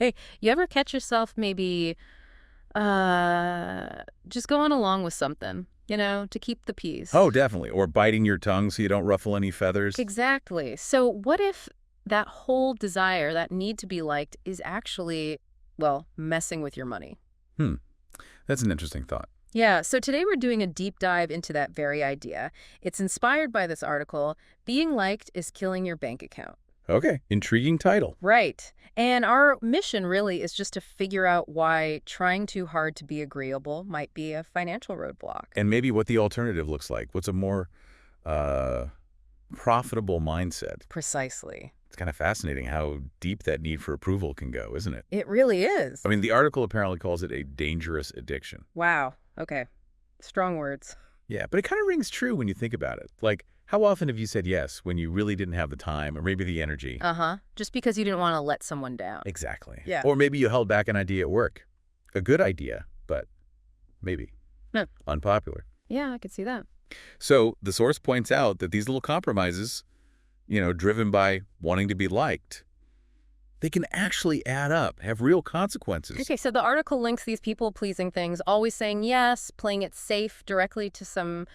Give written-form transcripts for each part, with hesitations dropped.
Hey, you ever catch yourself maybe just going along with something, to keep the Oh, peace? definitely. Or biting your tongue so you don't ruffle any feathers. Exactly. So what if that whole desire, that need to be liked, is actually, well, messing with your money? Hmm, that's an interesting thought. Yeah, so today we're doing a deep dive into that very idea. It's inspired by this article, Being Liked is Killing Your Bank Account. Okay, intriguing title. Right. And our mission really is just to figure out why trying too hard to be agreeable might be a financial roadblock. And maybe what the alternative looks like. What's a more uh, profitable mindset? Precisely. It's kind of fascinating how deep that need for approval can go, isn't it? It really is. I mean, the article apparently calls it a dangerous addiction. Wow. Okay. Strong words. Yeah, but it kind of rings true when you think about it. Like, how often have you said yes when you really didn't have the time or maybe the energy? Uh-huh. Just because you didn't want to let someone down. Exactly. Yeah. Or maybe you held back an idea at work. A good idea, but maybe No. unpopular. Yeah, I could see that. So the source points out that these little compromises, driven by wanting to be liked, they can actually add up, have real consequences. Okay, so the article links these people-pleasing things, always saying yes, playing it safe directly to some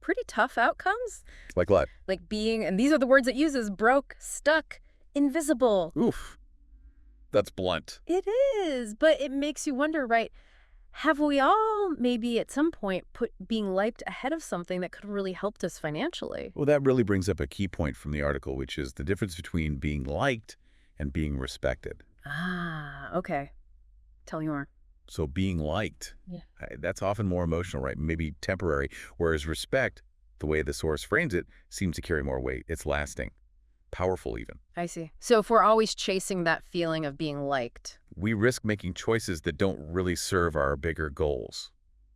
pretty tough outcomes. Like what? Like being, and these are the words it uses, broke, stuck, invisible. Oof, that's blunt. It is, but it makes you wonder, right? Have we all maybe at some point put being liked ahead of something that could have really helped us financially? Well, that really brings up a key point from the article, which is the difference between being liked and being respected. Ah, okay. Tell me more. So being liked, Yeah. that's often more emotional, right? Maybe temporary, whereas respect, the way the source frames it, seems to carry more weight. It's lasting, powerful even. I see. So if we're always chasing that feeling of being liked. We risk making choices that don't really serve our bigger goals,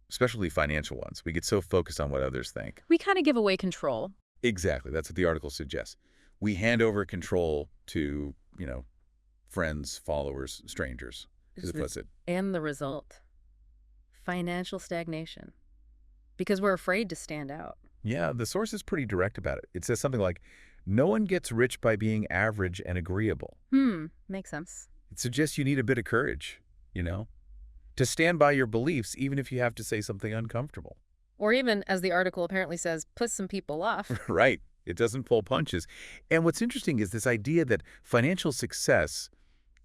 especially financial ones. We get so focused on what others think. We kind of give away control. Exactly. That's what the article suggests. We hand over control to, friends, followers, strangers, as it puts it. And the result, financial stagnation. Because we're afraid to stand out. Yeah, the source is pretty direct about it. It says something like, no one gets rich by being average and agreeable. Makes sense. It suggests you need a bit of courage, to stand by your beliefs even if you have to say something uncomfortable. Or even, as the article apparently says, put some people off. Right. It doesn't pull punches. And what's interesting is this idea that financial success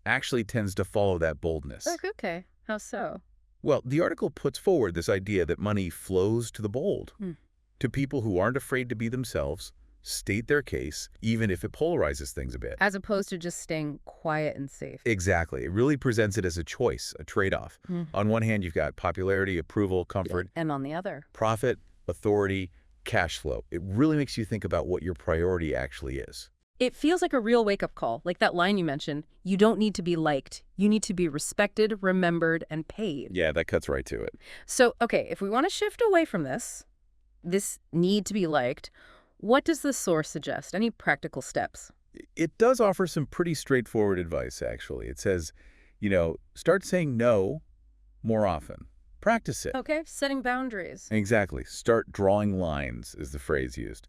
actually tends to follow that boldness. Okay. How so? Well, the article puts forward this idea that money flows to the bold, to people who aren't afraid to be themselves, state their case, even if it polarizes things a bit. As opposed to just staying quiet and safe. Exactly. It really presents it as a choice, a trade-off. On one hand, you've got popularity, approval, comfort, And on the other. profit, authority, cash flow. It really makes you think about what your priority actually is. It feels like a real wake-up call, like that line you mentioned. You don't need to be liked. You need to be respected, remembered, and paid. Yeah, that cuts right to it. So, okay, if we want to shift away from this need to be liked, what does the source suggest? Any practical steps? It does offer some pretty straightforward advice, actually. It says, start saying no more often. Practice it. Okay, setting boundaries. Exactly. Start drawing lines is the phrase used.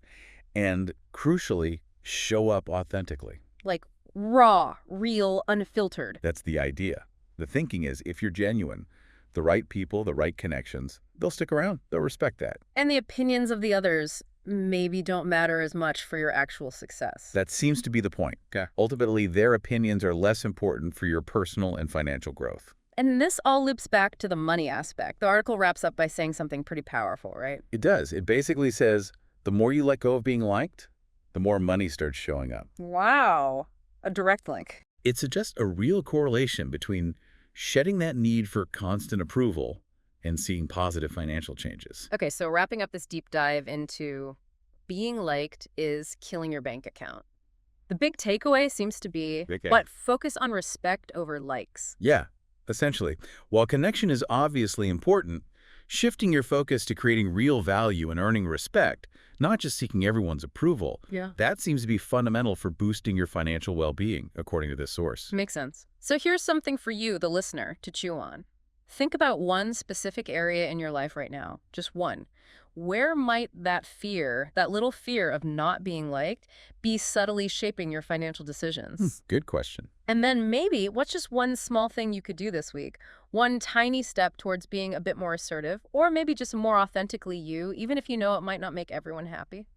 And crucially, show up authentically. Like raw, real, unfiltered. That's the idea. The thinking is if you're genuine, the right people, the right connections, they'll stick around. They'll respect that. And the opinions of the others maybe don't matter as much for your actual success. That seems to be the point. Okay. Ultimately, their opinions are less important for your personal and financial growth. And this all loops back to the money aspect. The article wraps up by saying something pretty powerful, right? It does. It basically says the more you let go of being liked, the more money starts showing up. Wow. A direct link. It suggests a real correlation between shedding that need for constant approval and seeing positive financial changes. Okay, so wrapping up this deep dive into being liked is killing your bank account. The big takeaway seems to be, Okay. focus on respect over likes. Yeah, essentially. While connection is obviously important, shifting your focus to creating real value and earning respect, not just seeking everyone's approval, Yeah. that seems to be fundamental for boosting your financial well-being, according to this source. Makes sense. So here's something for you, the listener, to chew on. Think about one specific area in your life right now, just one, Where might that fear, that little fear of not being liked, be subtly shaping your financial decisions? Good question. And then maybe, what's just one small thing you could do this week? One tiny step towards being a bit more assertive, or maybe just more authentically you, even if you know it might not make everyone happy?